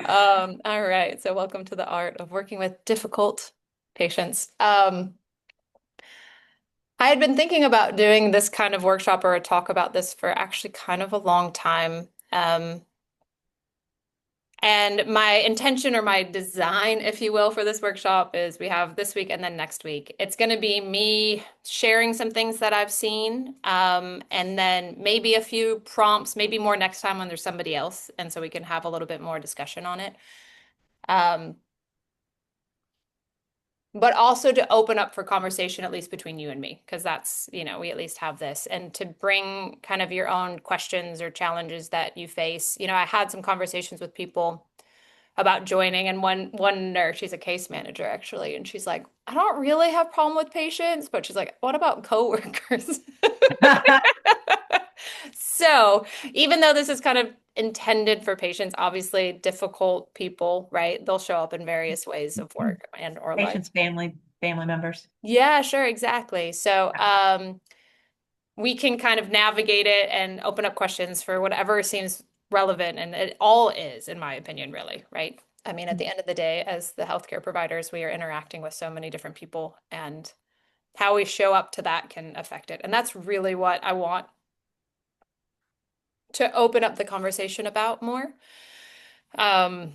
All right. So welcome to the art of working with difficult patients. I had been thinking about doing this kind of workshop or a talk about this for actually kind of a long time. And my intention or my design, if you will, for this workshop is we have this week and then next week. It's going to be me sharing some things that I've seen, and then maybe a few prompts, maybe more next time when there's somebody else, and so we can have a little bit more discussion on it. Um, but also to open up for conversation, at least between you and me, because that's, we at least have this, and to bring kind of your own questions or challenges that you face. I had some conversations with people about joining, and one nurse, she's a case manager actually, and she's like, I don't really have problem with patients, but she's like, what about coworkers? So even though this is kind of intended for patients, obviously difficult people, right? They'll show up in various ways of work and or life. Patients, family members. Yeah, sure, exactly. So we can kind of navigate it and open up questions for whatever seems relevant, and it all is, in my opinion, really, right? I mean, at the end of the day, as the healthcare providers, we are interacting with so many different people, and how we show up to that can affect it. And that's really what I want to open up the conversation about more. Um,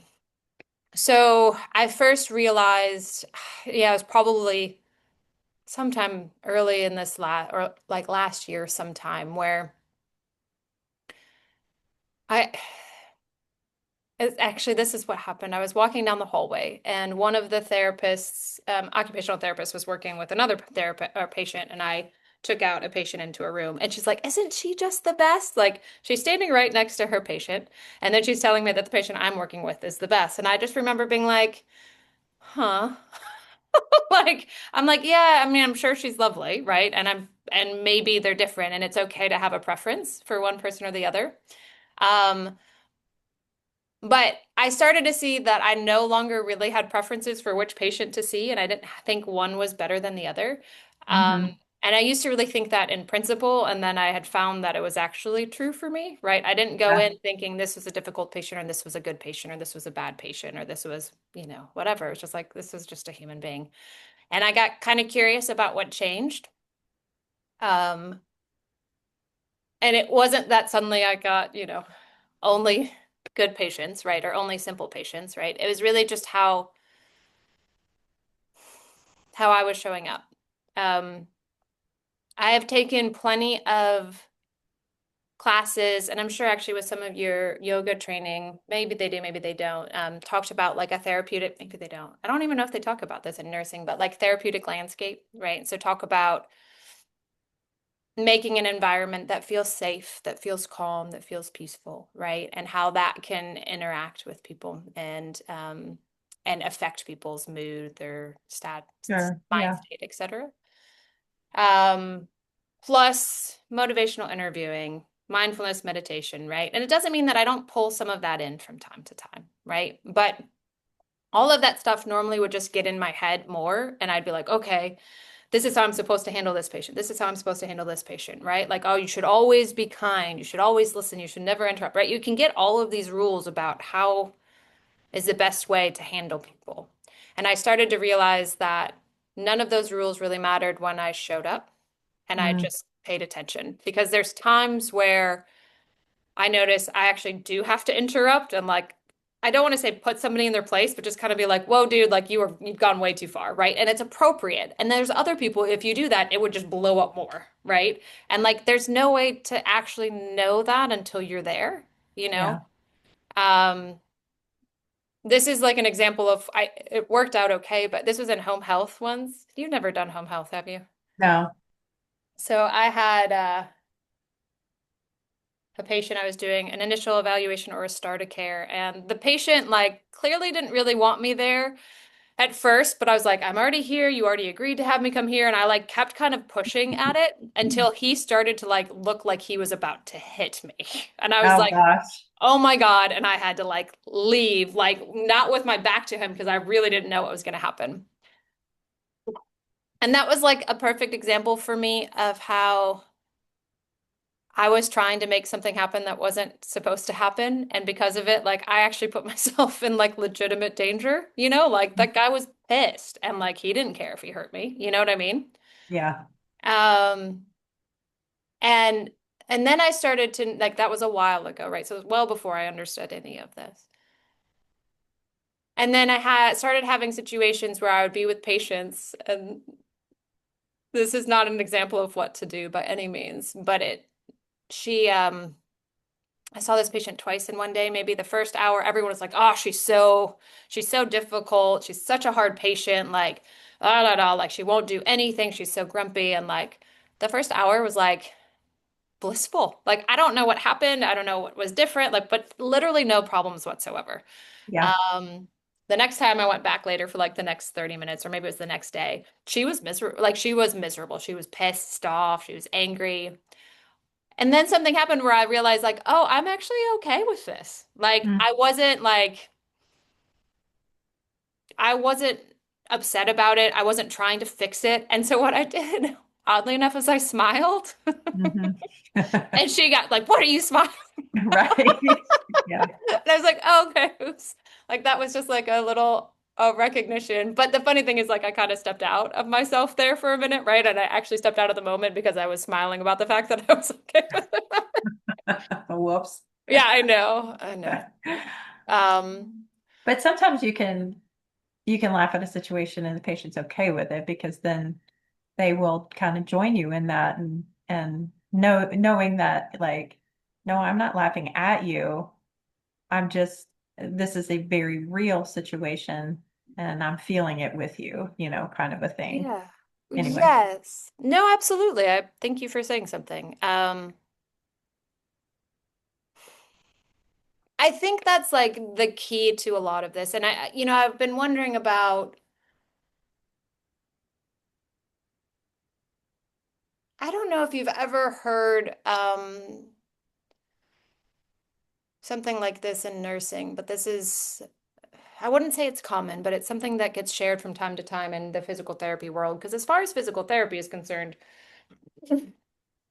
so I first realized, yeah, it was probably sometime early in this last, or like last year sometime, where I actually, this is what happened. I was walking down the hallway, and one of the therapists, occupational therapist, was working with another therapist or patient, and I took out a patient into a room, and she's like, "Isn't she just the best?" Like, she's standing right next to her patient, and then she's telling me that the patient I'm working with is the best, and I just remember being like, "Huh." Like, I'm like, yeah, I mean, I'm sure she's lovely, right? And maybe they're different, and it's okay to have a preference for one person or the other. Um, But I started to see that I no longer really had preferences for which patient to see, and I didn't think one was better than the other. Hmm. And I used to really think that in principle, and then I had found that it was actually true for me, right? I didn't go Yeah. in thinking this was a difficult patient, or this was a good patient, or this was a bad patient, or this was, whatever. It's just like, this is just a human being. And I got kind of curious about what changed. Um, and it wasn't that suddenly I got, only good patients, right? Or only simple patients, right? It was really just how I was showing up. Um, I have taken plenty of classes, and I'm sure actually with some of your yoga training, maybe they do, maybe they don't, talked about like a therapeutic, maybe they don't. I don't even know if they talk about this in nursing, but like therapeutic landscape, right? So talk about making an environment that feels safe, that feels calm, that feels peaceful, right? And how that can interact with people and affect people's mood, their Sure. mind Yeah. state, etc. Um, Plus motivational interviewing, mindfulness meditation, right? And it doesn't mean that I don't pull some of that in from time to time, right? But all of that stuff normally would just get in my head more, and I'd be like, okay, this is how I'm supposed to handle this patient. This is how I'm supposed to handle this patient, right? Like, oh, you should always be kind. You should always listen. You should never interrupt, right? You can get all of these rules about how is the best way to handle people. And I started to realize that none of those rules really mattered when I showed up and I Mm. just paid attention, because there's times where I notice I actually do have to interrupt and like, I don't want to say put somebody in their place, but just kind of be like, whoa, dude, like you've gone way too far, right? And it's appropriate. And there's other people, if you do that, it would just blow up more, right? And like there's no way to actually know that until you're there, you know? Yeah. Um, this is like an example of it worked out okay, but this was in home health once. You've never done home health, have you? No. So I had a patient. I was doing an initial evaluation or a start of care, and the patient like clearly didn't really want me there at first, but I was like, I'm already here. You already agreed to have me come here. And I like kept kind of pushing at it until he started to like look like he was about to hit me. And I was Oh like, gosh. oh my God. And I had to like leave, like not with my back to him because I really didn't know what was going to happen. And that was like a perfect example for me of how I was trying to make something happen that wasn't supposed to happen. And because of it, like I actually put myself in like legitimate danger, like that guy was pissed and like he didn't care if he hurt me. You know what I mean? Yeah. Um, and and then I started to like that was a while ago, right? So it was well before I understood any of this. And then I had started having situations where I would be with patients, and this is not an example of what to do by any means, but she I saw this patient twice in one day. Maybe the first hour, everyone was like, "Oh, she's so difficult. She's such a hard patient. Like, la la la, like she won't do anything. She's so grumpy." And like the first hour was like blissful. Like I don't know what happened. I don't know what was different. Like, but literally no problems whatsoever. Yeah. Um, the next time I went back later for like the next 30 minutes, or maybe it was the next day, she was miserable. Like she was miserable. She was pissed off. She was angry. And then something happened where I realized like, oh, I'm actually okay with this. Mm. I wasn't upset about it. I wasn't trying to fix it. And so what I did, oddly enough, is I smiled. Mhm. And she got like, what are you smiling? Right. Yeah. And I was like, oh, okay. Oops. Like that was just like a little recognition. But the funny thing is like I kind of stepped out of myself there for a minute, right? And I actually stepped out of the moment because I was smiling about the fact that I was okay with it. Whoops. Yeah, I know. I know. Um, But sometimes you can laugh at a situation and the patient's okay with it because then they will kind of join you in that and knowing that like, no, I'm not laughing at you. I'm just this is a very real situation and I'm feeling it with you, kind of a thing. yeah. Anyway. Yes. No, absolutely. I thank you for saying something. I think that's like the key to a lot of this. And I've been wondering about, I don't know if you've ever heard something like this in nursing, but I wouldn't say it's common, but it's something that gets shared from time to time in the physical therapy world. Because as far as physical therapy is concerned,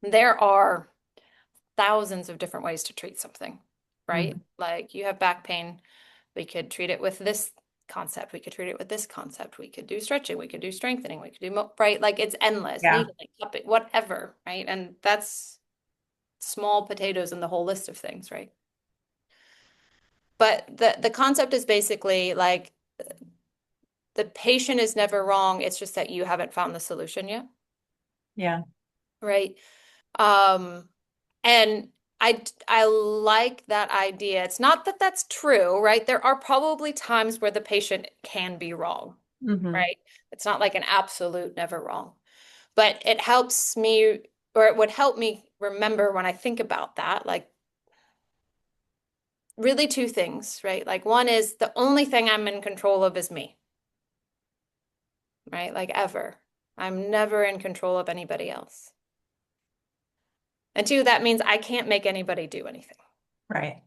there are thousands of different ways to treat something, right? Mhm. Like you have back pain, we could treat it with this concept, we could treat it with this concept, we could do stretching, we could do strengthening, we could do right? Like it's endless, Yeah. needling, cupping, whatever, right? And that's small potatoes in the whole list of things, right? But the concept is basically like the patient is never wrong. It's just that you haven't found the solution yet, Yeah. right? Um, and I like that idea. It's not that that's true, right? There are probably times where the patient can be wrong, Hmm. right? It's not like an absolute never wrong, but it helps me, or it would help me remember when I think about that, like really two things, right? Like one is the only thing I'm in control of is me, right? Like ever. I'm never in control of anybody else. And two, that means I can't make anybody do anything. Right.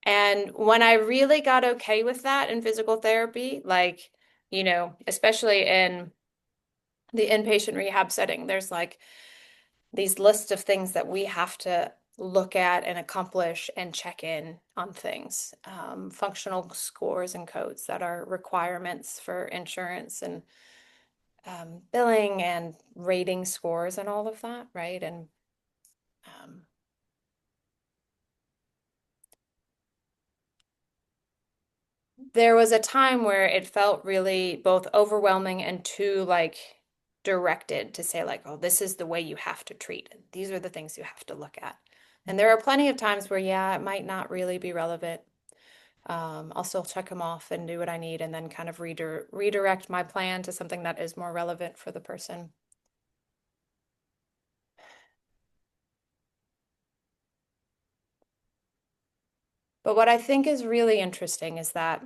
And when I really got okay with that in physical therapy, like, especially in the inpatient rehab setting, there's like these lists of things that we have to look at and accomplish and check in on things. Functional scores and codes that are requirements for insurance and billing and rating scores and all of that, right? And um, there was a time where it felt really both overwhelming and too like directed to say like, oh, this is the way you have to treat it. These are the things you have to look at. And there are plenty of times where, yeah, it might not really be relevant. I'll still check them off and do what I need and then kind of redirect my plan to something that is more relevant for the person. But what I think is really interesting is that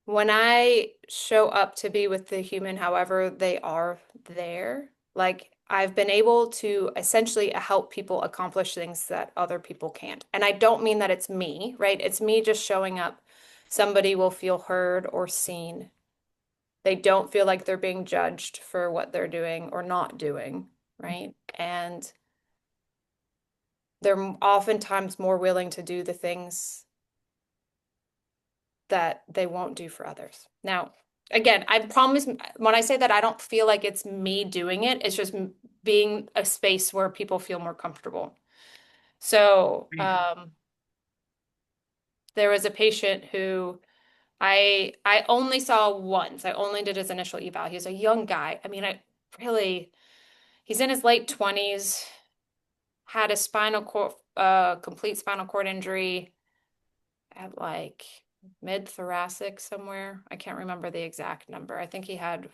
when I show up to be with the human, however they are there, like I've been able to essentially help people accomplish things that other people can't. And I don't mean that it's me, right? It's me just showing up. Somebody will feel heard or seen. They don't feel like they're being judged for what they're doing or not doing, right? And they're oftentimes more willing to do the things that they won't do for others. Now, again, I promise when I say that, I don't feel like it's me doing it. It's just being a space where people feel more comfortable. So, Right. there was a patient who I only saw once. I only did his initial eval. He was a young guy. I mean, I really, he's in his late 20s, had a spinal cord, complete spinal cord injury at like mid-thoracic somewhere. I can't remember the exact number. I think he had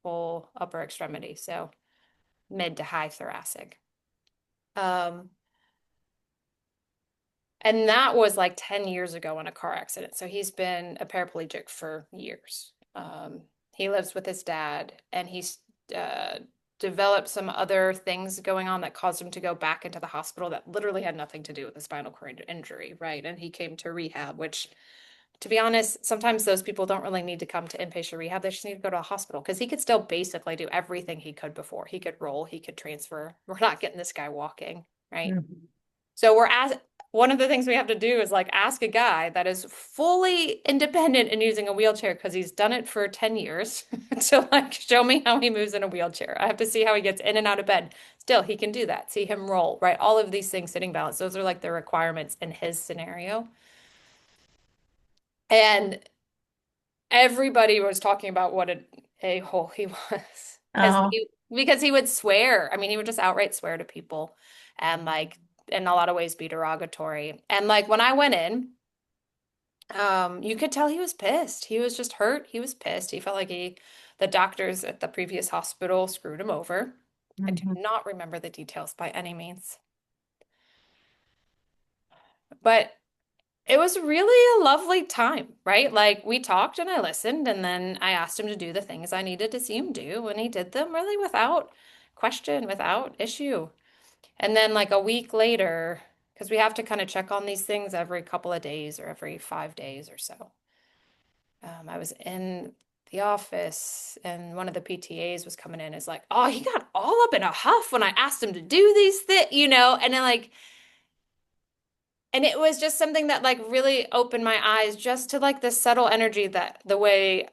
full upper extremity, so mid to high thoracic. Um, and that was like 10 years ago in a car accident. So he's been a paraplegic for years. He lives with his dad, and he's uh, developed some other things going on that caused him to go back into the hospital that literally had nothing to do with the spinal cord injury, right? And he came to rehab, which, to be honest, sometimes those people don't really need to come to inpatient rehab. They just need to go to a hospital because he could still basically do everything he could before. He could roll, he could transfer. We're not getting this guy walking, right? Mhm. So one of the things we have to do is like ask a guy that is fully independent in using a wheelchair because he's done it for 10 years to like show me how he moves in a wheelchair. I have to see how he gets in and out of bed. Still, he can do that. See him roll, right? All of these things, sitting balance, those are like the requirements in his scenario. And everybody was talking about what an a-hole he was Oh, because he would swear. I mean, he would just outright swear to people and like in a lot of ways be derogatory. And like when I went in, you could tell he was pissed. He was just hurt. He was pissed. He felt like the doctors at the previous hospital screwed him over. I do mhm. not remember the details by any means, but it was really a lovely time, right? Like we talked and I listened, and then I asked him to do the things I needed to see him do, and he did them really without question, without issue. And then like a week later, because we have to kind of check on these things every couple of days or every 5 days or so. I was in the office and one of the PTAs was coming in, is like, oh, he got all up in a huff when I asked him to do these things, and then like, and it was just something that like really opened my eyes just to like the subtle energy, that the way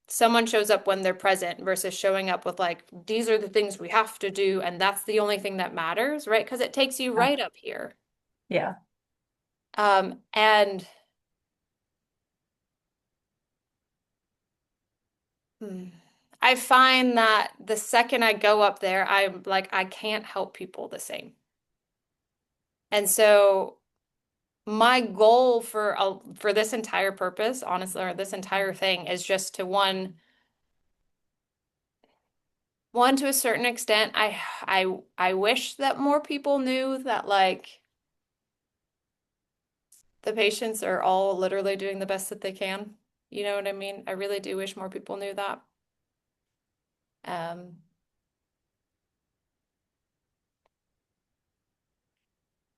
someone shows up when they're present versus showing up with like, these are the things we have to do, and that's the only thing that matters, right? Because it takes you Yeah. right up here. Yeah. And hmm, I find that the second I go up there, I'm like, I can't help people the same. And so my goal for this entire purpose, honestly, or this entire thing, is just to one to a certain extent, I wish that more people knew that like the patients are all literally doing the best that they can. You know what I mean? I really do wish more people knew that. Um,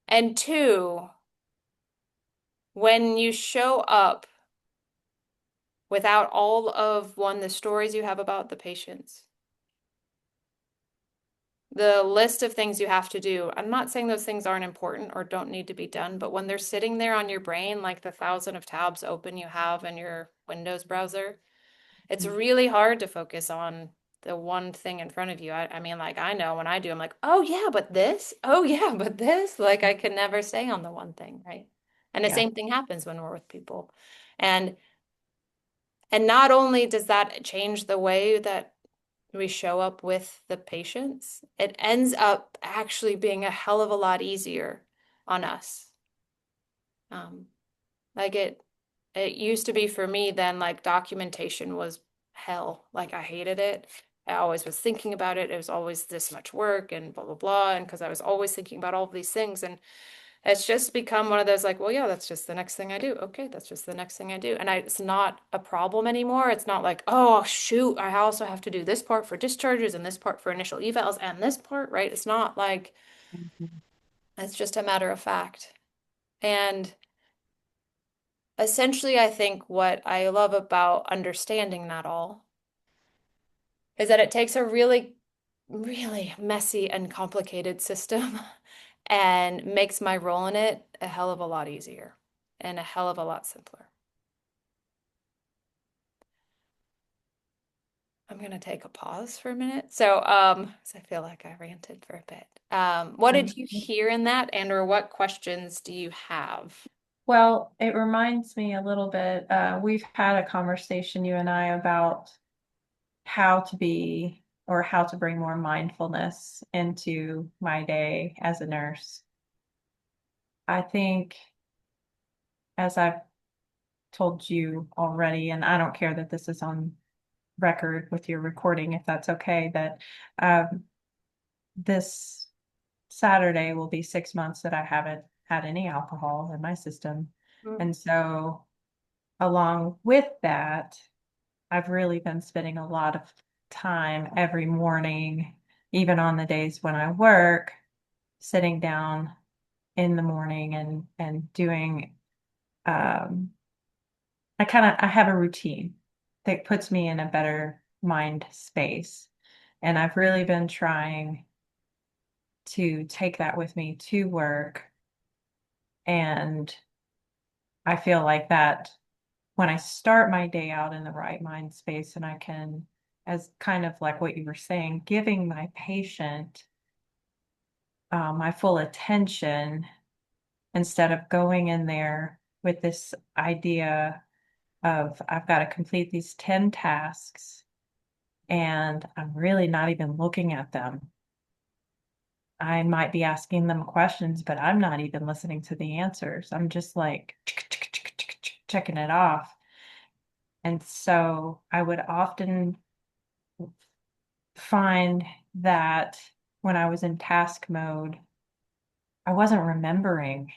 and two, when you show up without all of one, the stories you have about the patients, the list of things you have to do. I'm not saying those things aren't important or don't need to be done, but when they're sitting there on your brain, like the thousand of tabs open you have in your Windows browser, it's really hard to focus on the one thing in front of you. I mean, like I know when I do, I'm like, oh yeah, but this, oh yeah, but this, like I can never stay on the one thing, right? And the Yeah. same thing happens when we're with people. And and not only does that change the way that we show up with the patients, it ends up actually being a hell of a lot easier on us. Um, like it used to be for me then, like documentation was hell. Like I hated it. I always was thinking about it. It was always this much work and blah blah blah. And because I was always thinking about all of these things, and it's just become one of those like, well, yeah, that's just the next thing I do. Okay, that's just the next thing I do. And it's not a problem anymore. It's not like, oh, shoot, I also have to do this part for discharges and this part for initial evals and this part, right? It's not like, Mhm. it's just a matter of fact. And essentially, I think what I love about understanding that all is that it takes a really, really messy and complicated system and makes my role in it a hell of a lot easier and a hell of a lot simpler. I'm gonna take a pause for a minute. So, 'cause I feel like I ranted for a bit. What did you hear in that, and or what questions do you have? Well, it reminds me a little bit, we've had a conversation, you and I, about how to be or how to bring more mindfulness into my day as a nurse. I think, as I've told you already, and I don't care that this is on record with your recording, if that's okay, that this Saturday will be 6 months that I haven't had any alcohol in my system. Mm. And so, along with that, I've really been spending a lot of time every morning, even on the days when I work, sitting down in the morning and doing I have a routine that puts me in a better mind space. And I've really been trying to take that with me to work. And I feel like that when I start my day out in the right mind space and I can, as kind of like what you were saying, giving my patient my full attention instead of going in there with this idea of I've got to complete these 10 tasks and I'm really not even looking at them. I might be asking them questions, but I'm not even listening to the answers. I'm just like checking it off. And so I would often find that when I was in task mode, I wasn't remembering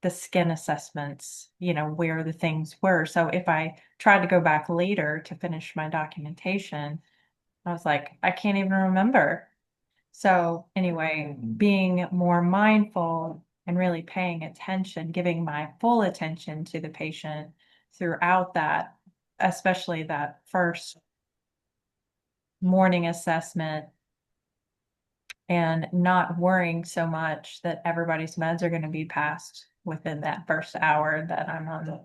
the skin assessments, where the things were. So if I tried to go back later to finish my documentation, I was like, I can't even remember. So anyway, being more mindful and really paying attention, giving my full attention to the patient throughout that, especially that first morning assessment, and not worrying so much that everybody's meds are going to be passed within that first hour that I'm on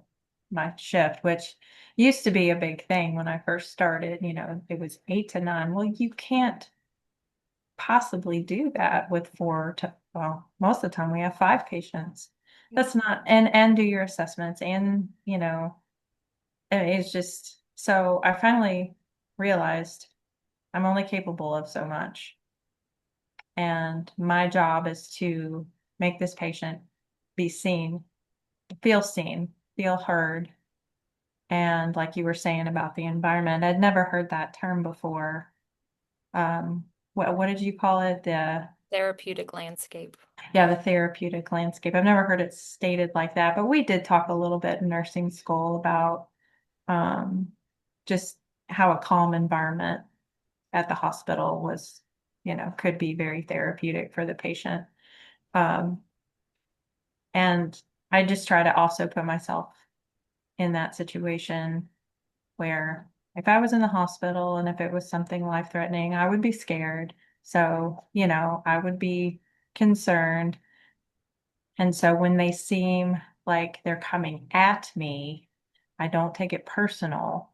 my shift, which used to be a big thing when I first started. It was 8 to 9. Well, you can't possibly do that with well, most of the time we have 5 patients. Yeah. That's not, and do your assessments and, and it's just, so I finally realized I'm only capable of so much. And my job is to make this patient be seen, feel heard. And like you were saying about the environment, I'd never heard that term before. What did you call it? Therapeutic landscape. Yeah, the therapeutic landscape. I've never heard it stated like that, but we did talk a little bit in nursing school about um, just how a calm environment at the hospital could be very therapeutic for the patient. Um, and I just try to also put myself in that situation where if I was in the hospital and if it was something life-threatening, I would be scared. So, I would be concerned. And so when they seem like they're coming at me, I don't take it personal.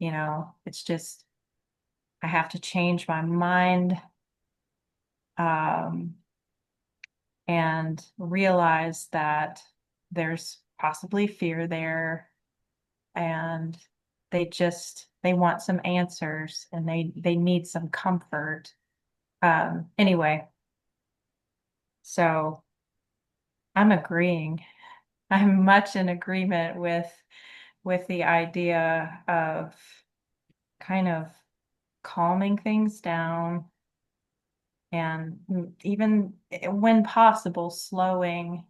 It's just I have to change my mind um, and realize that there's possibly fear there and they want some answers and they need some comfort. Anyway, so I'm agreeing. I'm much in agreement with the idea of kind of calming things down and even when possible slowing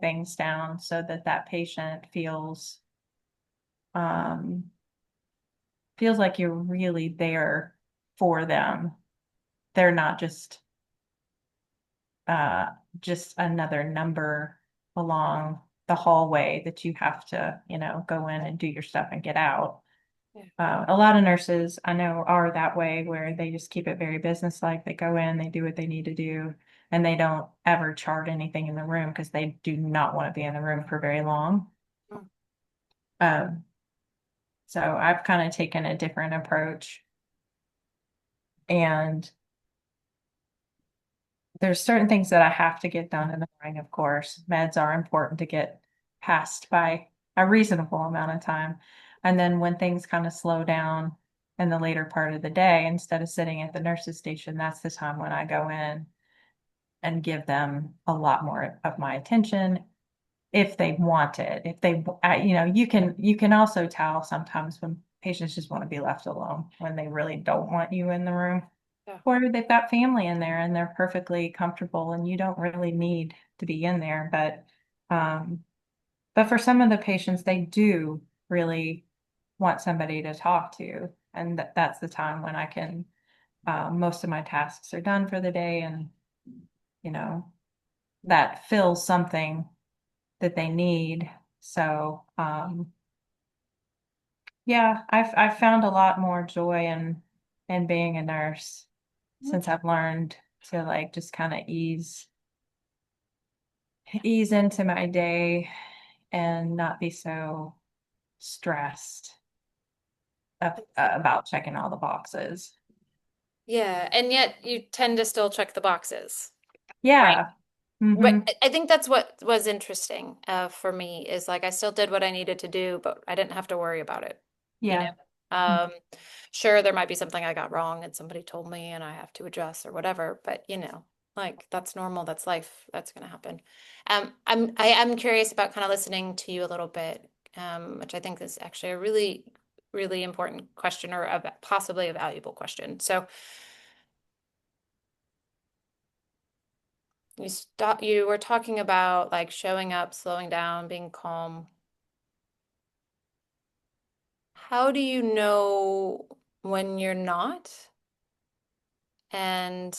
things down so that that patient um feels like you're really there for them. They're not uh just another number along the hallway that you have to go in and do your stuff and get out. Yeah. A lot of nurses I know are that way where they just keep it very businesslike. They go in, they do what they need to do, and they don't ever chart anything in the room because they do not want to be in the room for very long. Mm. Um, so I've kind of taken a different approach, and there's certain things that I have to get done in the morning, of course. Meds are important to get passed by a reasonable amount of time. And then when things kind of slow down in the later part of the day, instead of sitting at the nurse's station, that's the time when I go in and give them a lot more of my attention if they want it. If they, you can also tell sometimes when patients just want to be left alone when they really don't want you in the room. Yeah. Or they've got family in there and they're perfectly comfortable and you don't really need to be in there. But for some of the patients, they do really want somebody to talk to. And that's the time when I can, most of my tasks are done for the day and, you know, that fills something that they need. So, yeah, I've found a lot more joy in being a nurse since I've learned to like just kind of ease into my day and not be so stressed about checking all the boxes. Yeah, and yet you tend to still check the boxes. Right. Yeah. But Mm-hmm. I think that's what was interesting for me is like I still did what I needed to do, but I didn't have to worry about it, you know. Yeah. Um, sure, there might be something I got wrong and somebody told me and I have to adjust or whatever, but like that's normal, that's life, that's gonna happen. I am curious about kind of listening to you a little bit, which I think is actually a really, really important question or possibly a valuable question. So you were talking about like showing up, slowing down, being calm. How do you know when you're not? And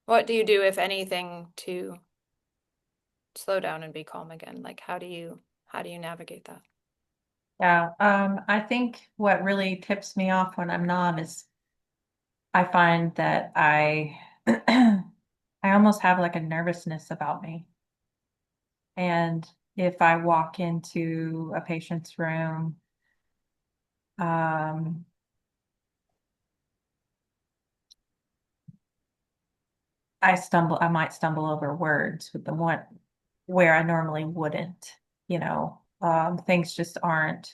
what do you do, if anything, to slow down and be calm again? Like how do you navigate that? Yeah. I think what really tips me off when I'm not is I find that I almost have like a nervousness about me. And if I walk into a patient's room, um, I might stumble over words with the one where I normally wouldn't, things just aren't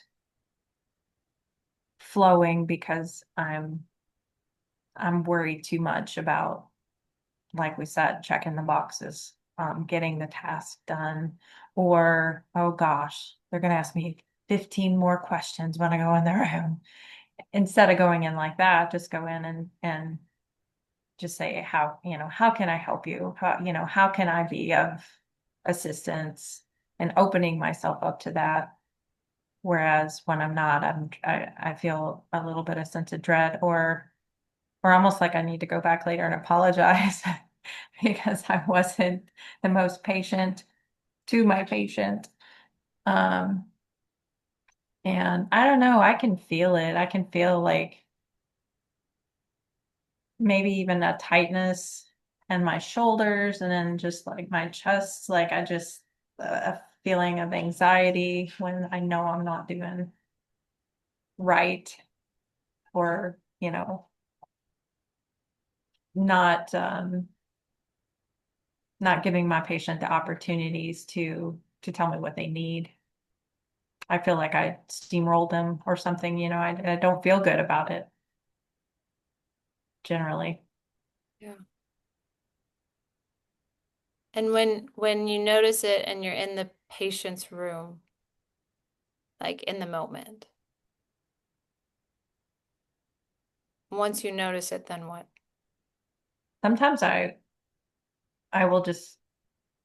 flowing because I'm worried too much about, like we said, checking the boxes, getting the task done, or, oh gosh, they're going to ask me 15 more questions when I go in their room. Instead of going in like that, just go in and just say, how can I help you? How can I be of assistance and opening myself up to that. Whereas when I'm not, I feel a little bit of sense of dread or almost like I need to go back later and apologize because I wasn't the most patient to my patient. Um, and I don't know, I can feel it. I can feel like maybe even a tightness in my shoulders and then just like my chest, like a feeling of anxiety when I know I'm not doing right or, not not giving my patient the opportunities to tell me what they need. I feel like I steamrolled them or something, I don't feel good about it generally. Yeah. And when you notice it and you're in the patient's room, like in the moment, once you notice it, then what? Sometimes I will just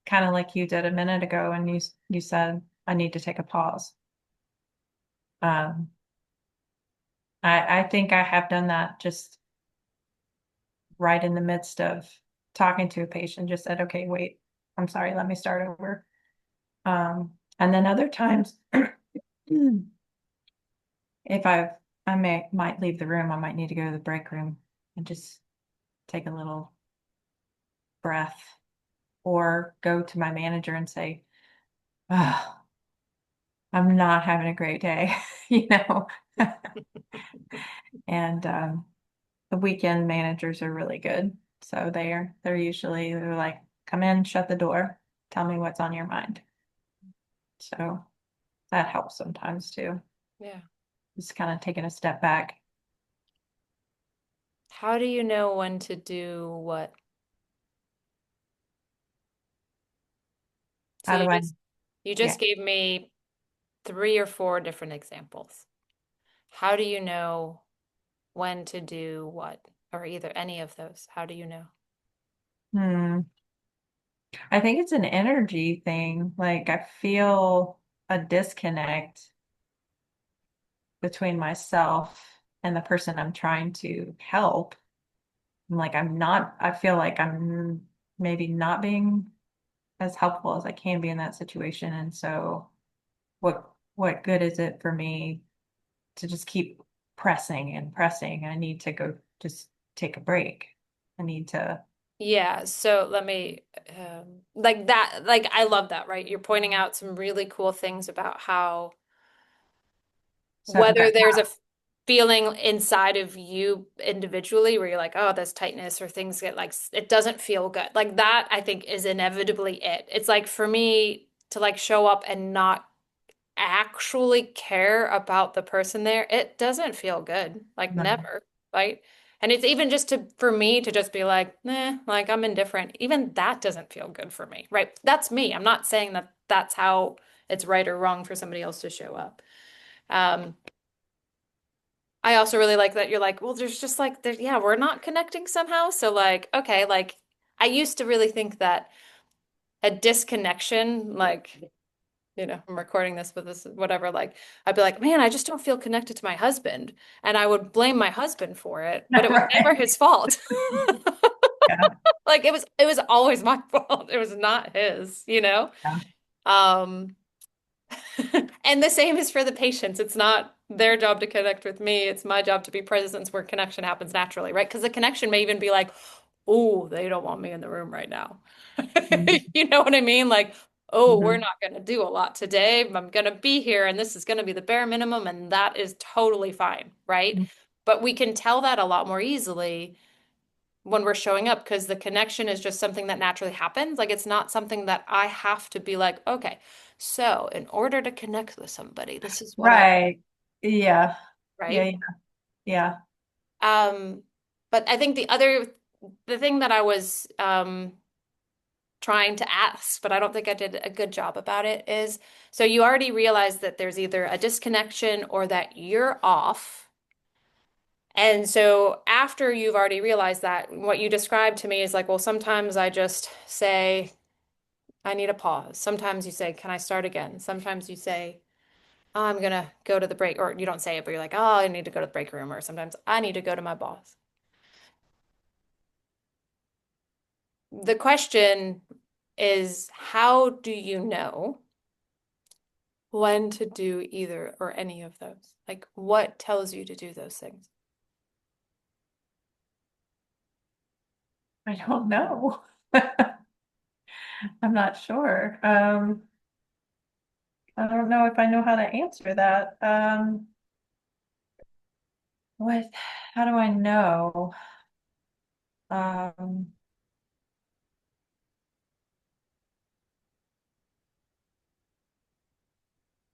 kind of like you did a minute ago and you said I need to take a pause. Um, I think I have done that just right in the midst of talking to a patient, just said, okay, wait, I'm sorry, let me start over. And then other times, if I might leave the room, I might need to go to the break room and just take a little breath or go to my manager and say, oh, I'm not having a great day, you know. And the weekend managers are really good. So they're like, come in, shut the door, tell me what's on your mind. So that helps sometimes too. Yeah. Just kind of taking a step back. How do you know when to do what? So How do I, you yeah. just gave me three or four different examples. How do you know when to do what? Or either any of those? How do you know? Hmm. I think it's an energy thing. Like I feel a disconnect between myself and the person I'm trying to help. I feel like I'm maybe not being as helpful as I can be in that situation. And so what good is it for me to just keep pressing and pressing? I need to go just take a break. I need to Yeah, so let me like that, like I love that, right? You're pointing out some really cool things about how so whether that there's a feeling inside of you individually where you're like, oh, there's tightness or things get like it doesn't feel good. Like that, I think is inevitably it. It's like for me to like show up and not actually care about the person there, it doesn't feel good. Like no, never, right? And it's even just to for me to just be like, nah, like I'm indifferent. Even that doesn't feel good for me, right? That's me. I'm not saying that that's how it's right or wrong for somebody else to show up. Um, I also really like that you're like, well, there's just like there, yeah, we're not connecting somehow. So like, okay, like I used to really think that a disconnection, like I'm recording this with this, whatever, like, I'd be like, man, I just don't feel connected to my husband. And I would blame my husband for it, but it was never right. his fault. Yeah. Like it was always my fault. It was not his, you know? Yeah. Um, and the same is for the patients. It's not their job to connect with me. It's my job to be present where connection happens naturally, right? Because the connection may even be like, oh, they don't want me in the room right now. Mhm. You know what I mean? Like, oh, we're Mhm. not going to do a lot today. I'm going to be here and this is going to be the bare minimum, and that is totally fine, right? But we can tell that a lot more easily when we're showing up because the connection is just something that naturally happens. Like, it's not something that I have to be like, okay, so in order to connect with somebody, this is what I, Right. Yeah. Yeah. right? Yeah. Yeah. Um, but I think the thing that I was trying to ask, but I don't think I did a good job about it, is so you already realize that there's either a disconnection or that you're off. And so after you've already realized that, what you described to me is like, well, sometimes I just say, I need a pause. Sometimes you say, can I start again? Sometimes you say, oh, I'm gonna go to the break, or you don't say it, but you're like, oh, I need to go to the break room, or sometimes I need to go to my boss. The question is, how do you know when to do either or any of those? Like, what tells you to do those things? I don't know. I'm not sure. I don't know if I know how to answer that. What, how do I know? Um,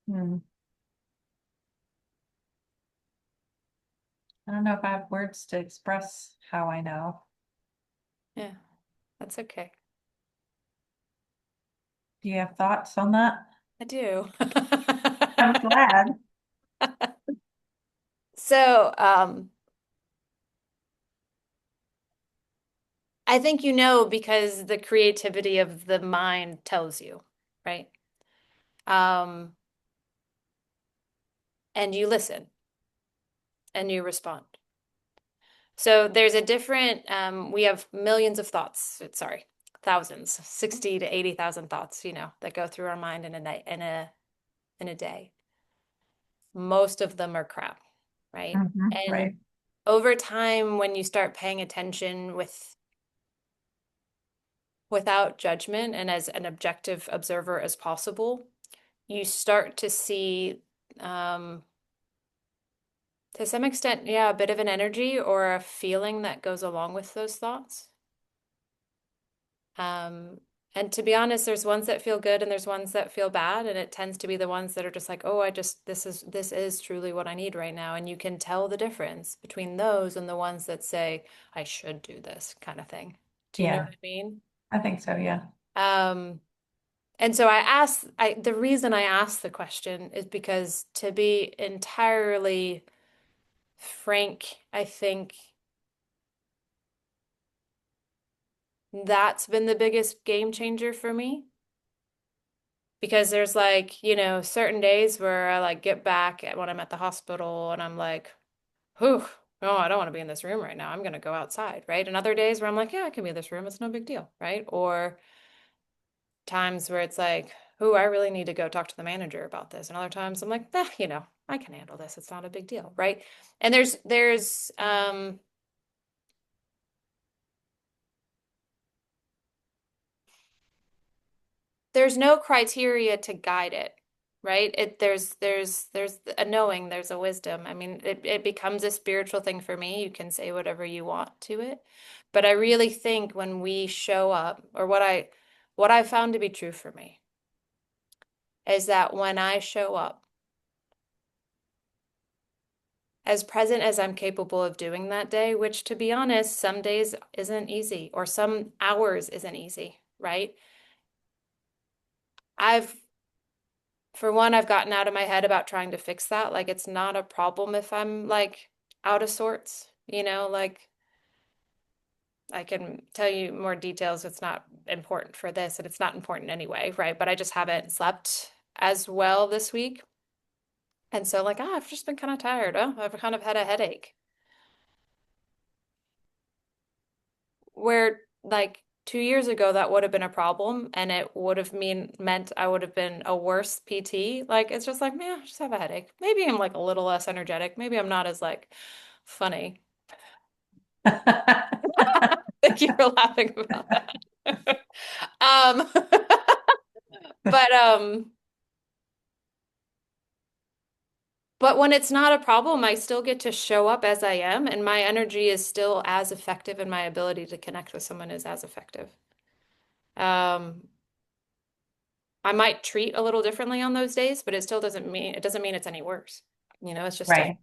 hmm, I don't know if I have words to express how I know. Yeah, that's okay. Do you have thoughts on that? I do. I'm glad. So, I think you know because the creativity of the mind tells you, right? Um, and you listen and you respond. So there's a different, we have millions of thoughts, sorry, thousands, 60 to 80,000 thoughts, that go through our mind in a night, in a day. most of them are crap, right? And Right. over time, when you start paying attention without judgment and as an objective observer as possible, you start to see, um, to some extent, yeah, a bit of an energy or a feeling that goes along with those thoughts. Um, and to be honest, there's ones that feel good and there's ones that feel bad, and it tends to be the ones that are just like, oh, this is truly what I need right now. And you can tell the difference between those and the ones that say, I should do this kind of thing. Do you know what Yeah, I mean? I think so. Yeah. Um, and so the reason I asked the question is because to be entirely frank, I think that's been the biggest game changer for me. Because there's like, certain days where I like get back when I'm at the hospital and I'm like, whew, no, I don't want to be in this room right now. I'm going to go outside, right? And other days where I'm like, yeah, I can be in this room. It's no big deal, right? Or times where it's like, oh, I really need to go talk to the manager about this. And other times I'm like, I can handle this. It's not a big deal, right? And there's no criteria to guide it, right? There's a knowing, there's a wisdom. I mean, it becomes a spiritual thing for me. You can say whatever you want to it. But I really think when we show up, or what I found to be true for me is that when I show up as present as I'm capable of doing that day, which to be honest, some days isn't easy, or some hours isn't easy, right? I've For one, I've gotten out of my head about trying to fix that. Like, it's not a problem if I'm like out of sorts, like I can tell you more details. It's not important for this, and it's not important anyway, right? But I just haven't slept as well this week. And so, like, I've just been kind of tired. Oh, I've kind of had a headache. Where, like, 2 years ago, that would have been a problem, and it would have meant I would have been a worse PT. Like, it's just like, man, I just have a headache. Maybe I'm like a little less energetic. Maybe I'm not as like funny. Thank you for laughing about that. Um, but um, but when it's not a problem, I still get to show up as I am, and my energy is still as effective, and my ability to connect with someone is as effective. Um, I might treat a little differently on those days, but it doesn't mean it's any worse. It's just different. Right.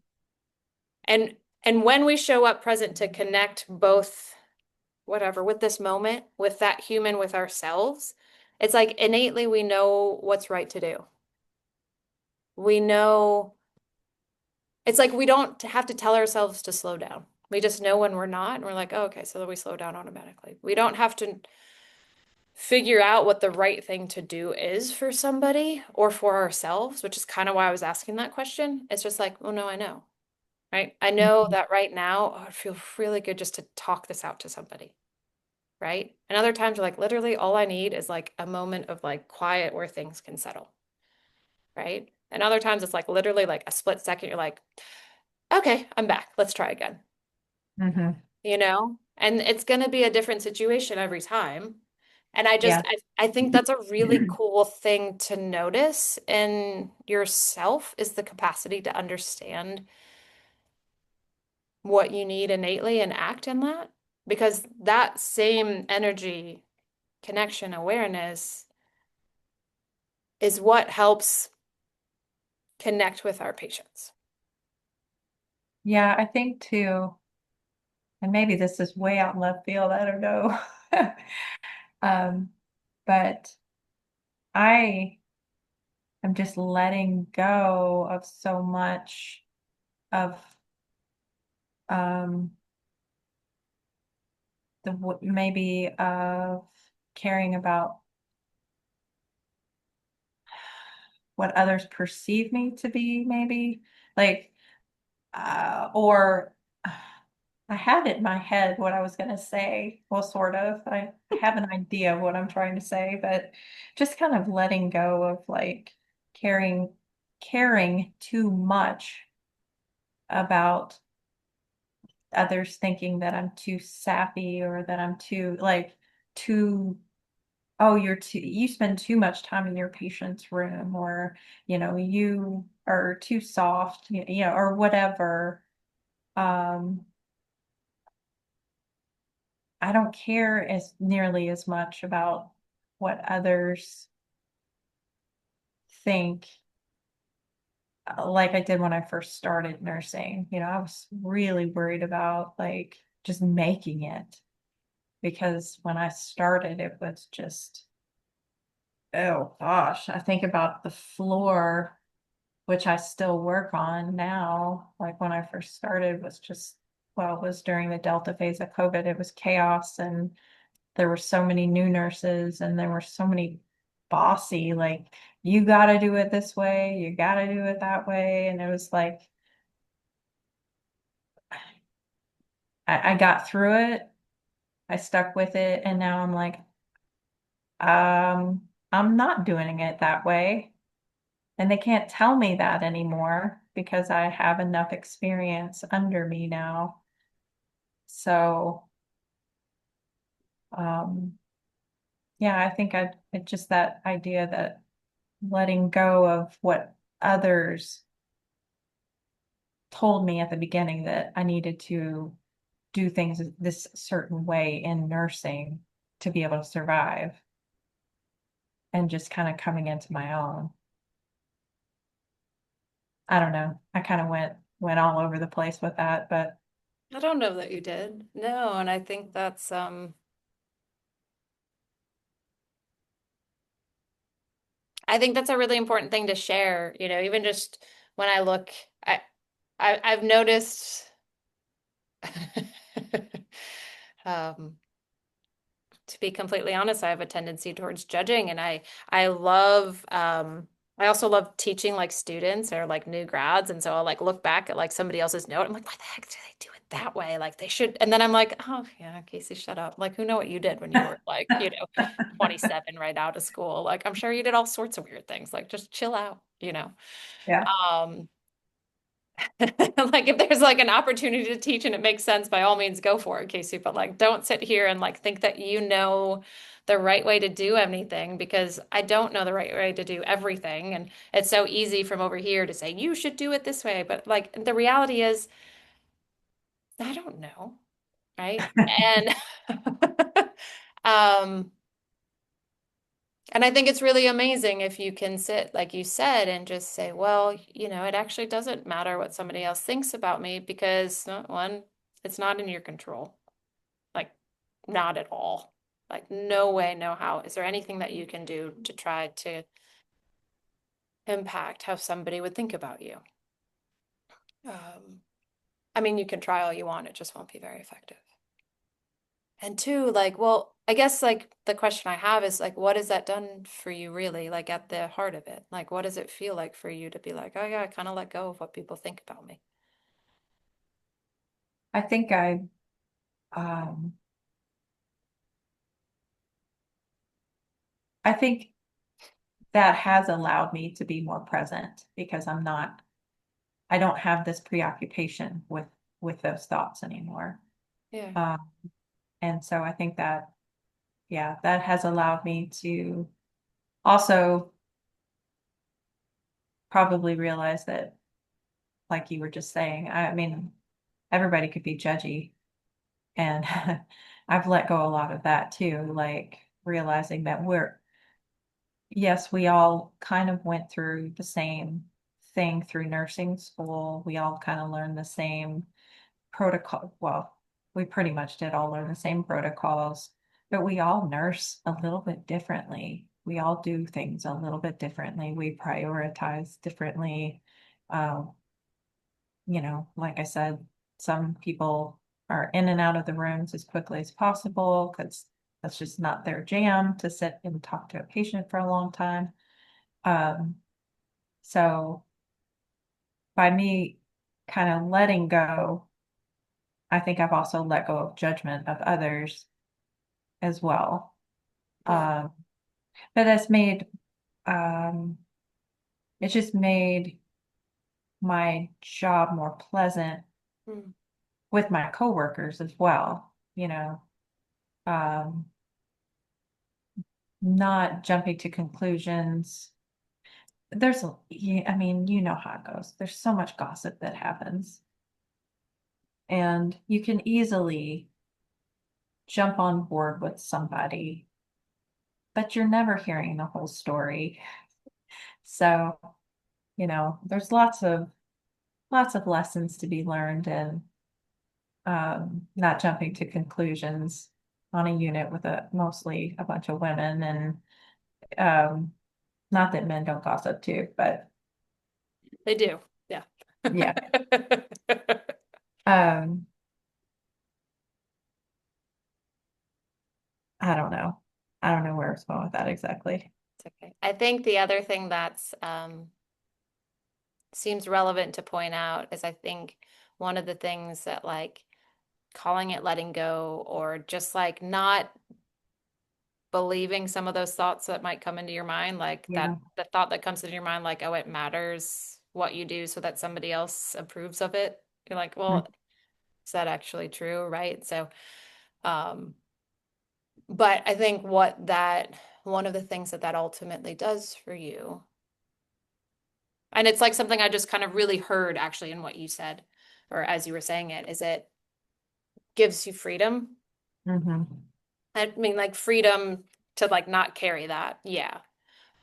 And and when we show up present to connect both whatever with this moment, with that human, with ourselves, it's like innately we know what's right to do. We know it's like we don't have to tell ourselves to slow down. We just know when we're not, and we're like, oh, okay, so then we slow down automatically. We don't have to figure out what the right thing to do is for somebody or for ourselves, which is kind of why I was asking that question. It's just like, well, no, I know, right? I know Mhm. that right now, oh, it feels really good just to talk this out to somebody, right? And other times, like literally, all I need is like a moment of like quiet where things can settle, right? And other times, it's like literally like a split second, you're like, okay, I'm back. Let's try again, Mhm. And it's going to be a different situation every time. And I just, Yeah. I think that's a really cool thing to notice in yourself is the capacity to understand what you need innately and act in that. Because that same energy, connection, awareness is what helps connect with our patients. Yeah, I think too, and maybe this is way out in left field, I don't know. Um, but I am just letting go of so much of um maybe of caring about what others perceive me to be, maybe like or I had it in my head what I was going to say. Well, sort of. I have an idea of what I'm trying to say, but just kind of letting go of like caring caring too much about others thinking that I'm too sappy or that I'm too like too oh you spend too much time in your patient's room or you are too soft or whatever. um I don't care as nearly as much about what others think, like I did when I first started nursing. I was really worried about like just making it, because when I started, it was just, oh gosh, I think about the floor, which I still work on now. Like when I first started was just, well, it was during the Delta phase of COVID. It was chaos, and there were so many new nurses, and there were so many bossy, like, you got to do it this way, you got to do it that way. And it was like, I got through it. I stuck with it. And now I'm like, I'm not doing it that way. And they can't tell me that anymore because I have enough experience under me now. So, um, yeah, I think it's just that idea that letting go of what others told me at the beginning, that I needed to do things this certain way in nursing to be able to survive, and just kind of coming into my own. I don't know. I kind of went all over the place with that, but I don't know that you did. No, and I think that's a really important thing to share, even just when I look, I, I've noticed um to be completely honest, I have a tendency towards judging, and I love I also love teaching like students or like new grads, and so I'll like look back at like somebody else's note. I'm like, why the heck do they do it that way? Like they should, and then I'm like, oh yeah, Casey, shut up. Like who know what you did when you were like, 27 right out of school. Like I'm sure you did all sorts of weird things. Like just chill out. yeah. Um like if there's like an opportunity to teach and it makes sense, by all means go for it, Casey. But like don't sit here and like think that you know the right way to do anything, because I don't know the right way to do everything. And it's so easy from over here to say you should do it this way. But like the reality is I don't know, right? And um and I think it's really amazing if you can sit, like you said, and just say, well, it actually doesn't matter what somebody else thinks about me because, one, it's not in your control. Like, not at all. Like, no way, no how. Is there anything that you can do to try to impact how somebody would think about you? Um, I mean, you can try all you want, it just won't be very effective. And two, like, well, I guess like the question I have is like, what has that done for you really? Like at the heart of it, like, what does it feel like for you to be like, oh yeah, I kind of let go of what people think about me? I think um I think that has allowed me to be more present, because I don't have this preoccupation with those thoughts anymore. Yeah. Um, and so I think that, yeah, that has allowed me to also probably realize that, like you were just saying, I mean, everybody could be judgy, and I've let go a lot of that too, like realizing that yes, we all kind of went through the same thing through nursing school. We all kind of learned the same protocol. Well, we pretty much did all learn the same protocols, but we all nurse a little bit differently. We all do things a little bit differently. We prioritize differently. Um, like I said, some people are in and out of the rooms as quickly as possible because that's just not their jam to sit and talk to a patient for a long time. Um, so by me kind of letting go, I think I've also let go of judgment of others as well. Yeah. Um, but that's made um, it just made my job more pleasant Mm. with my coworkers as well, um, not jumping to conclusions. Yeah, I mean, you know how it goes. There's so much gossip that happens, and you can easily jump on board with somebody, but you're never hearing the whole story. So, there's lots of lessons to be learned, and not jumping to conclusions on a unit with mostly a bunch of women, and um, not that men don't gossip too, but They do. Yeah. yeah. Um, I don't know. I don't know where I was going with that exactly. It's okay. I think the other thing that's seems relevant to point out is I think one of the things that like calling it letting go or just like not believing some of those thoughts that might come into your mind, like that Yeah. the thought that comes into your mind, like, oh, it matters what you do so that somebody else approves of it. You're like, Mm. well, is that actually true? Right. So, um, but I think one of the things that ultimately does for you, and it's like something I just kind of really heard actually in what you said, or as you were saying it, is it gives you freedom. Mhm. I mean, like freedom to like not carry that. Yeah.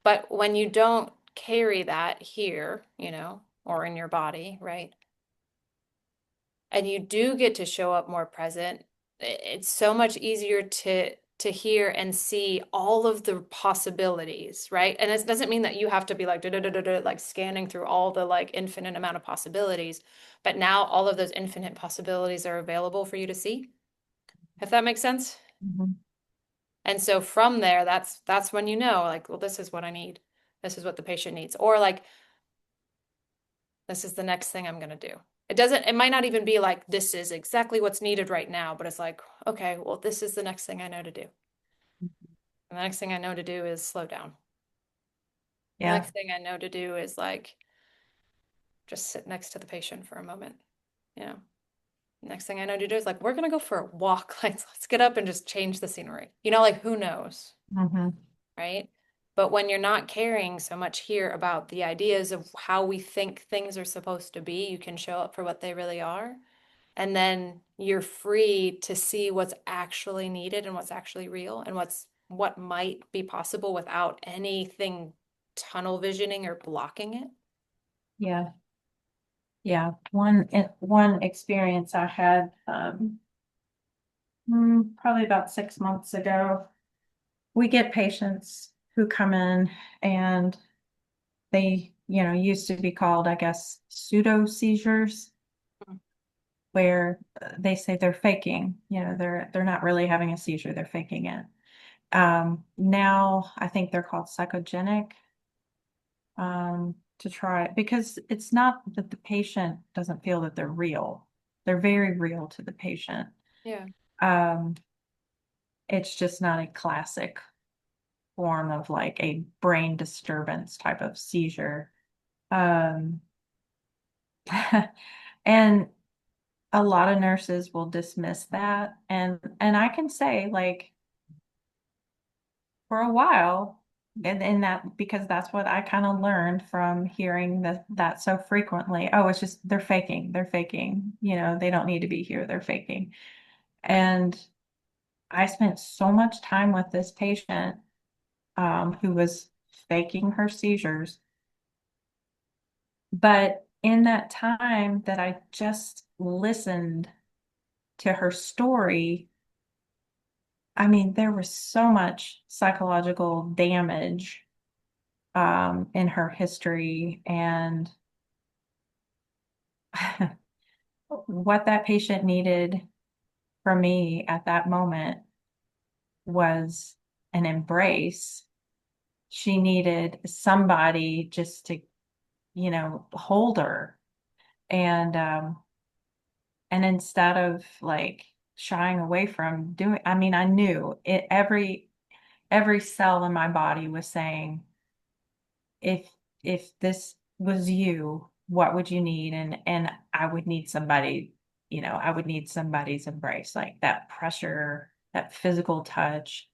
But when you don't carry that here, or in your body, right? And you do get to show up more present, it's so much easier to hear and see all of the possibilities, right? And it doesn't mean that you have to be like da, da, da, da, da, like scanning through all the like infinite amount of possibilities, but now all of those infinite possibilities are available for you to see, if that makes sense. Mhm. And so from there, that's when you know, like, well, this is what I need. This is what the patient needs. Or like, this is the next thing I'm gonna do. It might not even be like this is exactly what's needed right now, but it's like, okay, well, this is the next thing I know to do. And the next thing I know to do is slow down. The Yeah. next thing I know to do is like just sit next to the patient for a moment. You know, next thing I know to do is like, we're gonna go for a walk. Like, let's get up and just change the scenery. Like who knows? Mhm. Right? But when you're not caring so much here about the ideas of how we think things are supposed to be, you can show up for what they really are. And then you're free to see what's actually needed and what's actually real and what might be possible without anything tunnel visioning or blocking it. Yeah. Yeah. One experience I had probably about 6 months ago. We get patients who come in, and they, used to be called, I guess, pseudo seizures, where they say they're faking, they're not really having a seizure, they're faking it. Now I think they're called psychogenic, to try, because it's not that the patient doesn't feel that they're real. They're very real to the patient. Yeah. Um, it's just not a classic form of like a brain disturbance type of seizure. Um, and a lot of nurses will dismiss that. And I can say, like, for a while, and that, because that's what I kind of learned from hearing that so frequently. Oh, it's just they're faking, they don't need to be here, they're faking. And I spent so much time with this patient, who was faking her seizures. But in that time that I just listened to her story, I mean, there was so much psychological damage, in her history, and what that patient needed from me at that moment was an embrace. She needed somebody just to, hold her. And instead of like shying away from doing, I mean, I knew it, every cell in my body was saying, if if this was you, what would you need? And I would need somebody, I would need somebody's embrace, like that pressure, that physical touch.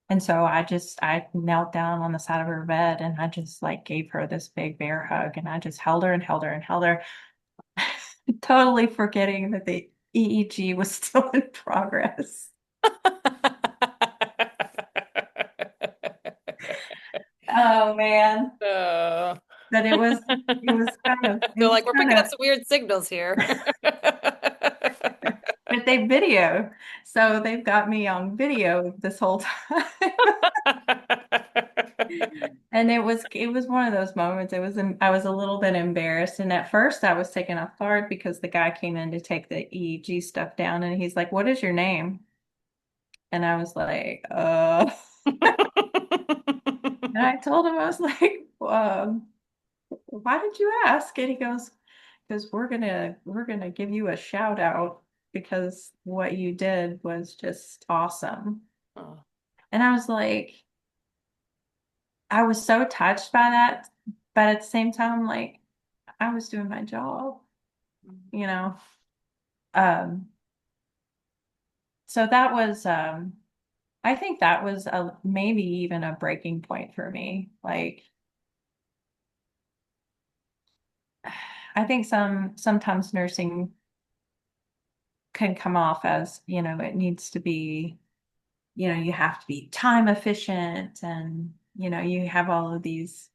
And so I knelt down on the side of her bed and I just like gave her this big bear hug and I just held her and held her and held her, totally forgetting that the EEG was still in progress. Oh man. Oh. But it They're was like, we're kind picking up of, some weird signals here. but they video. So they've got me on video this whole time. And it was one of those moments. I was a little bit embarrassed. And at first I was taken off guard because the guy came in to take the EEG stuff down and he's like, "What is your name?" And I was like, and I told him, I was like, why did you ask? And he goes, because we're gonna give you a shout out because what you did was just awesome. Oh. And I was like, I was so touched by that, but at the same time, like I was doing my job, you know. Um, so that was I think that was a maybe even a breaking point for me. Like I think sometimes nursing can come off as, it needs to be, you have to be time efficient and, you have all of these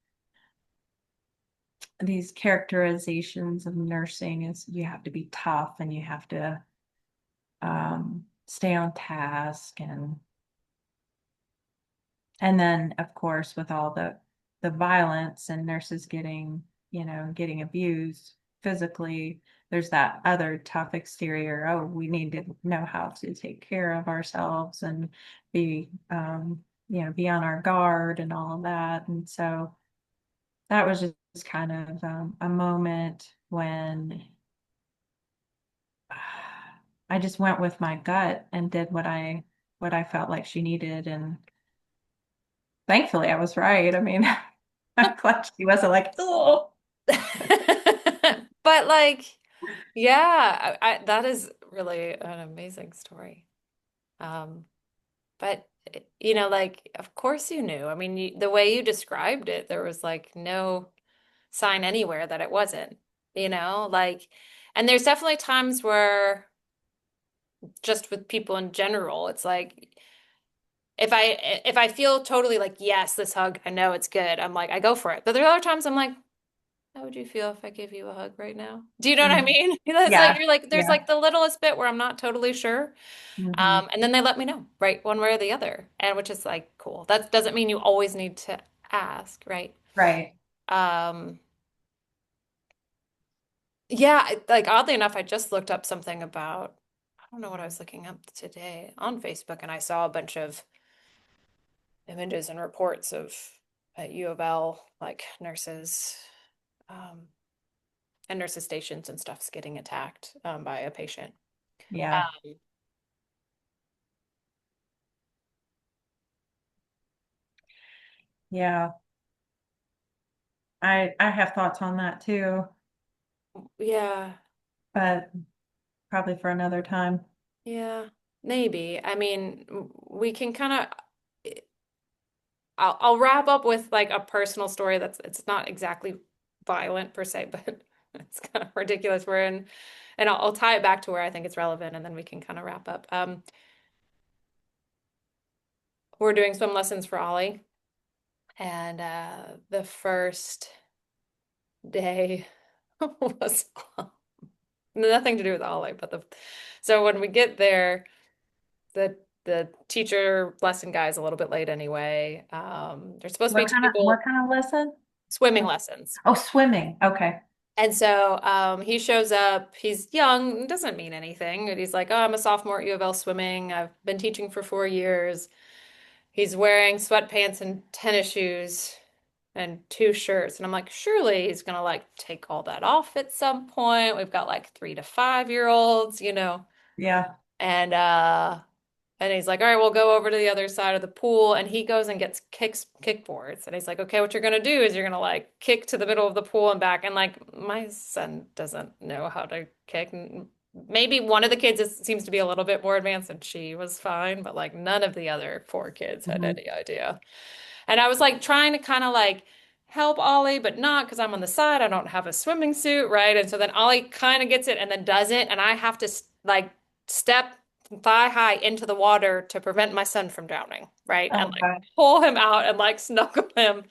characterizations of nursing is you have to be tough and you have to stay on task and then of course with all the violence and nurses getting abused physically, there's that other tough exterior. Oh, we need to know how to take care of ourselves and be be on our guard and all of that. And so that was just kind of a moment when I just went with my gut and did what I felt like she needed. And thankfully I was right. I mean, I'm glad she wasn't like, oh. But like, yeah, that is really an amazing story. Um, but like, of course you knew. I mean, the way you described it, there was like no sign anywhere that it wasn't, like, and there's definitely times where just with people in general, it's like if I feel totally like, yes, this hug, I know it's good, I'm like, I go for it. But there are other times I'm like, how would you feel if I give you a hug right now? Do you know what I Mhm. mean? It's like Yeah, you're like, there's yeah. like the littlest bit where I'm not totally sure. Hmm. And then they let me know, right, one way or the other, and which is like cool. That doesn't mean you always need to ask, right? Right. Um, yeah, like oddly enough, I just looked up something about, I don't know what I was looking up today on Facebook, and I saw a bunch of images and reports of at U of L, like nurses, um, and nurses stations and stuff's getting attacked by a patient. Yeah. Um, Yeah. I have thoughts on that too, yeah, but probably for another time. yeah, maybe. I mean, we can kind of. I'll wrap up with like a personal story that's it's not exactly violent per se, but it's kind of ridiculous. We're in, and I'll tie it back to where I think it's relevant, and then we can kind of wrap up. We're doing swim lessons for Ollie, and the first day was nothing to do with Ollie, but the so when we get there, the teacher lesson guy is a little bit late anyway. There's supposed to be two What people kind of lesson? swimming lessons. Oh, swimming. Okay. And so he shows up. He's young, doesn't mean anything. And he's like, "Oh, I'm a sophomore at U of L swimming. I've been teaching for 4 years." He's wearing sweatpants and tennis shoes and two shirts. And I'm like, surely he's gonna like take all that off at some point. We've got like 3 to 5 year olds. Yeah. And And he's like, all right, we'll go over to the other side of the pool. And he goes and gets kickboards. And he's like, okay, what you're gonna do is you're gonna like kick to the middle of the pool and back. And like my son doesn't know how to kick. Maybe one of the kids seems to be a little bit more advanced and she was fine, but like none of the other four kids had Mhm. any idea. And I was like trying to kind of like help Ollie, but not because I'm on the side. I don't have a swimming suit, right? And so then Ollie kind of gets it and then doesn't. And I have to like step thigh high into the water to prevent my son from drowning, right? And Oh like God. pull him out and like snuggle him.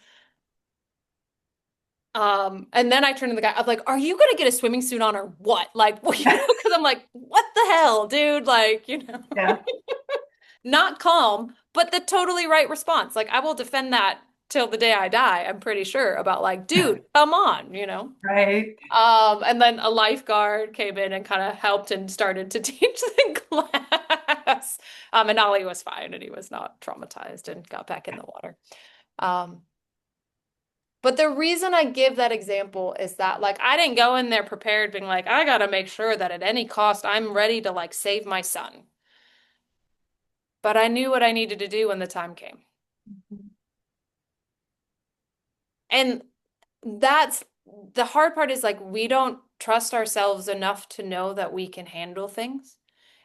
And then I turn to the guy, I'm like, are you gonna get a swimming suit on or what? Like, well, because I'm like, what the hell, dude? Like, Yeah. not calm, but the totally right response. Like, I will defend that till the day I die, I'm pretty sure, about like, dude, come on. Right. And then a lifeguard came in and kind of helped and started to teach the class. And Ollie was fine and he was not traumatized and got back in the water. Um, but the reason I give that example is that like I didn't go in there prepared being like, I gotta make sure that at any cost I'm ready to like save my son. But I knew what I needed to do when the time came. And that's the hard part is like we don't trust ourselves enough to know that we can handle things.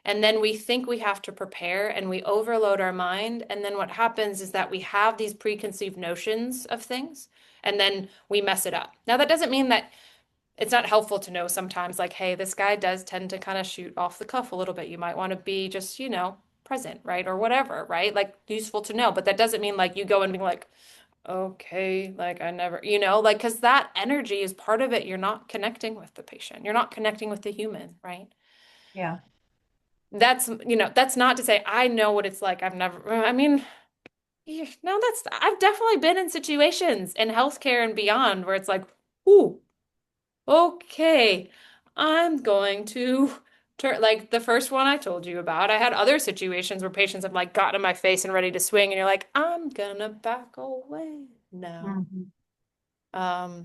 And then we think we have to prepare and we overload our mind. And then what happens is that we have these preconceived notions of things and then we mess it up. Now, that doesn't mean that it's not helpful to know sometimes, like, hey, this guy does tend to kind of shoot off the cuff a little bit. You might want to be just, present, right? Or whatever, right? Like, useful to know. But that doesn't mean like you go and be like, okay, like I never, like, because that energy is part of it. You're not connecting with the patient, you're not connecting with the human, right? Yeah. That's not to say I know what it's like. I've never, I mean, no, I've definitely been in situations in healthcare and beyond where it's like, ooh, okay, I'm going to turn, like the first one I told you about. I had other situations where patients have like gotten in my face and ready to swing, and you're like, I'm gonna back away now. Mhm. Um,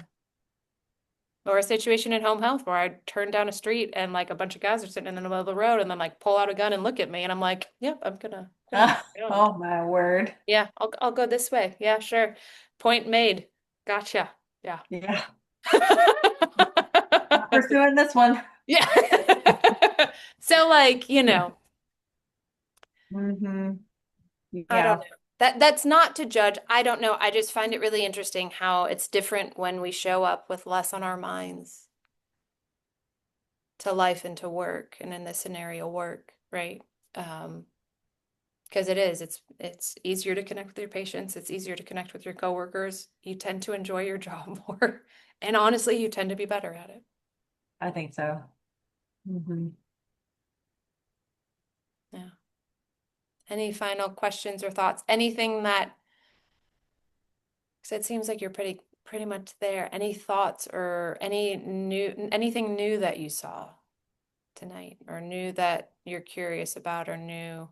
or a situation in home health where I turn down a street and like a bunch of guys are sitting in the middle of the road and then like pull out a gun and look at me, and I'm like, yep, I'm gonna carry on. Oh my word. Yeah, I'll go this way. Yeah, sure. Point made. Gotcha. Yeah. Yeah. Not pursuing this one. Yeah. So like, Hmm. I don't Yeah. know. That's not to judge. I don't know. I just find it really interesting how it's different when we show up with less on our minds to life and to work, and in this scenario, work, right? Um, because it's easier to connect with your patients, it's easier to connect with your coworkers. You tend to enjoy your job more, and honestly, you tend to be better at it. I think so. Hmm. Yeah. Any final questions or thoughts? Anything that, because it seems like you're pretty much there. Any thoughts or anything new that you saw tonight, or new that you're curious about, or new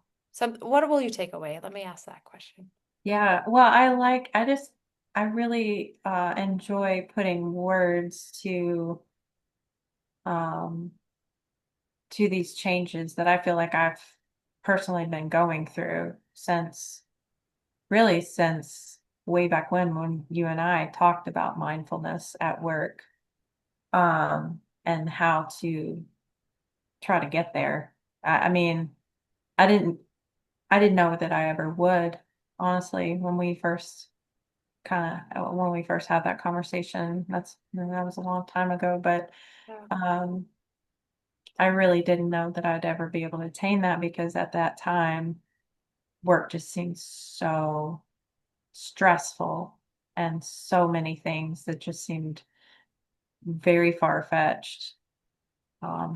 what will you take away? Let me ask that question. Yeah. Well, I really enjoy putting words um to these changes that I feel like I've personally been going through since way back when you and I talked about mindfulness at work, and how to try to get there. I mean, I didn't I didn't know that I ever would, honestly, when we first had that conversation. That was a long time ago, but Yeah. um I really didn't know that I'd ever be able to attain that because at that time work just seemed so stressful and so many things that just seemed very far-fetched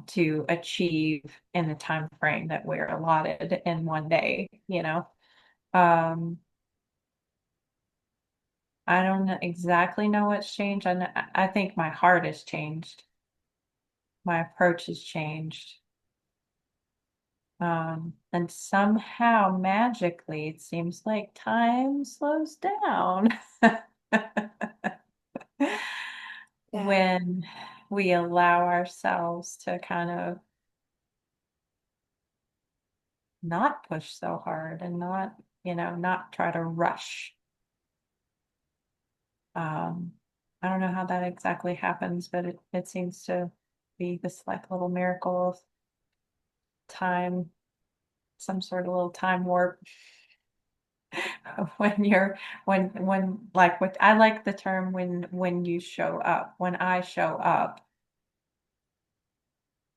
to achieve in the time frame that we're allotted in one day. Um, I don't exactly know what's changed. I think my heart has changed. My approach has changed. And somehow magically it seems like time slows down Yeah. when we allow ourselves to kind of not push so hard and not, not try to rush. Um, I don't know how that exactly happens, but it seems to be this like little miracle of time, some sort of little time warp when you're when like what I like the term when you show up. When I show up,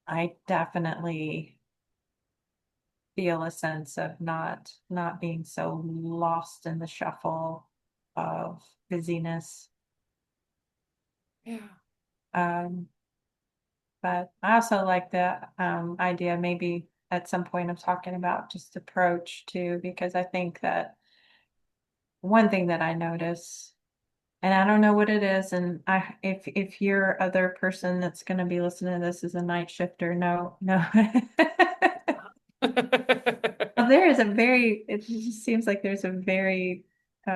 I definitely feel a sense of not being so lost in the shuffle of busyness. Yeah. Um, but I also like the idea maybe at some point of talking about just approach too, because I think that one thing that I notice, and I don't know what it is, and I if your other person that's going to be listening to this is a night shifter, no, no. Well, there is a very, it just seems like there's a very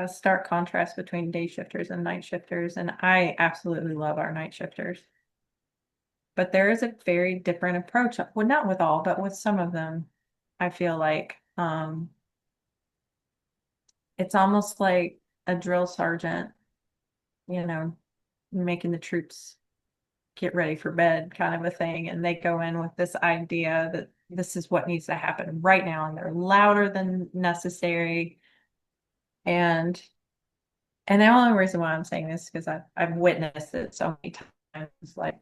stark contrast between day shifters and night shifters, and I absolutely love our night shifters. But there is a very different approach. Well, not with all, but with some of them, I feel like it's almost like a drill sergeant, you know, making the troops get ready for bed kind of a thing. And they go in with this idea that this is what needs to happen right now, and they're louder than necessary. And the only reason why I'm saying this is because I've witnessed it so many times, like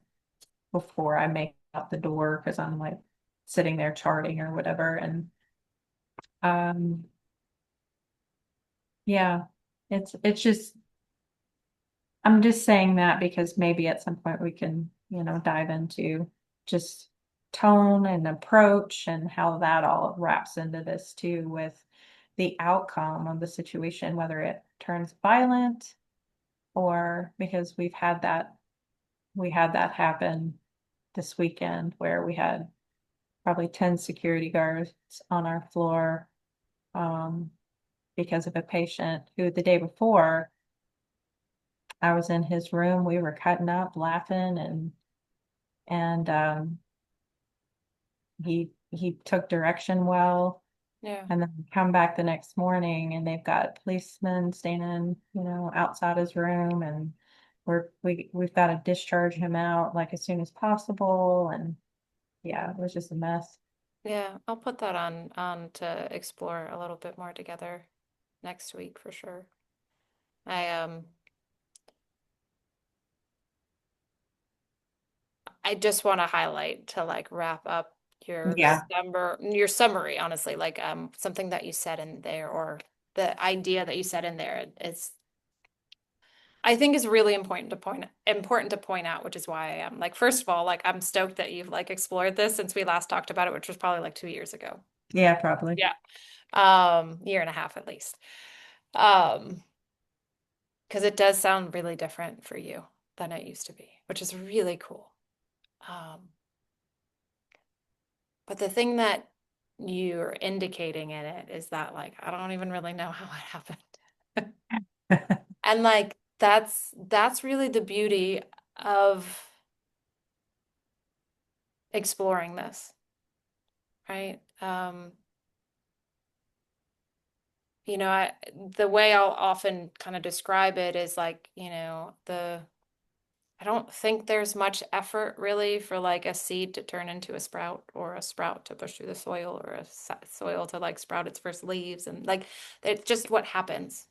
before I make out the door, because I'm like sitting there charting or whatever. And um yeah, it's just I'm just saying that because maybe at some point we can, dive into just tone and approach and how that all wraps into this too with the outcome of the situation, whether it turns violent or because we had that happen this weekend where we had probably 10 security guards on our floor um, because of a patient who the day before I was in his room. We were cutting up, laughing, and he took direction well. Yeah. And then come back the next morning, and they've got policemen standing, outside his room, and we've got to discharge him out like as soon as possible. And yeah, it was just a mess. Yeah, I'll put that on to explore a little bit more together next week for sure. I I just want to highlight to like wrap up Yeah, your summary, honestly, like something that you said in there or the idea that you said in there is I think is really important to point out, which is why I am like first of all, like I'm stoked that you've like explored this since we last talked about it, which was probably like 2 years ago. yeah, probably. Yeah. Year and a half at least. Um, because it does sound really different for you than it used to be, which is really cool. Um, but the thing that you're indicating in it is that like I don't even really know how it happened. And like that's really the beauty of exploring this, right? The way I'll often kind of describe it is like, I don't think there's much effort really for like a seed to turn into a sprout or a sprout to push through the soil or a soil to like sprout its first leaves. And like, it's just what happens,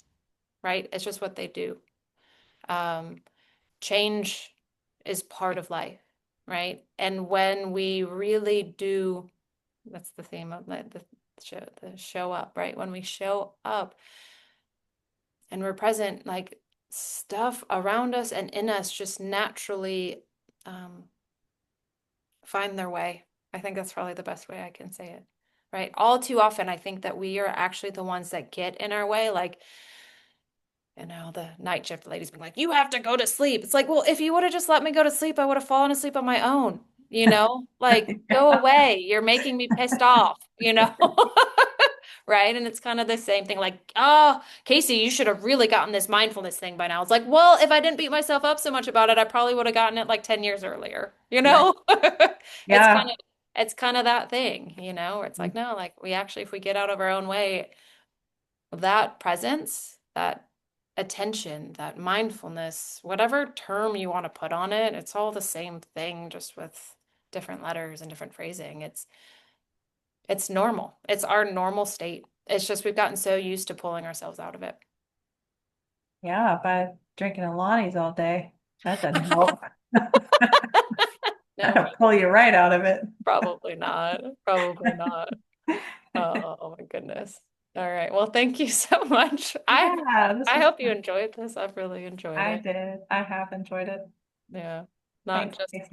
right? It's just what they do. Um, Change is part of life, right? And when we really do, that's the theme of the show up, right? When we show up and we're present, like stuff around us and in us just naturally um, find their way. I think that's probably the best way I can say it. Right. All too often, I think that we are actually the ones that get in our way. Like, the night shift ladies being like, you have to go to sleep. It's like, well, if you would have just let me go to sleep, I would have fallen asleep on my own, like go away. You're making me pissed off. Right. And it's kind of the same thing like, oh, Casey, you should have really gotten this mindfulness thing by now. It's like, well, if I didn't beat myself up so much about it, I probably would have gotten it like 10 years earlier, you Right. know? It's kind Yeah. of it's kind of that thing, where it's like, no, like we actually, if we get out of our own way, that presence, that attention, that mindfulness, whatever term you want to put on it, it's all the same thing, just with different letters and different phrasing. It's normal. It's our normal state. It's just we've gotten so used to pulling ourselves out of it. Yeah, by drinking Alani's all day, that doesn't help. No, That'll pull you right out of it. probably not. Probably not. Oh my goodness. All right. Well, thank you so much. Yeah, this I was hope you fun. enjoyed this. I've really enjoyed I it. did. I have enjoyed it. Yeah. Not Thanks, just Casey.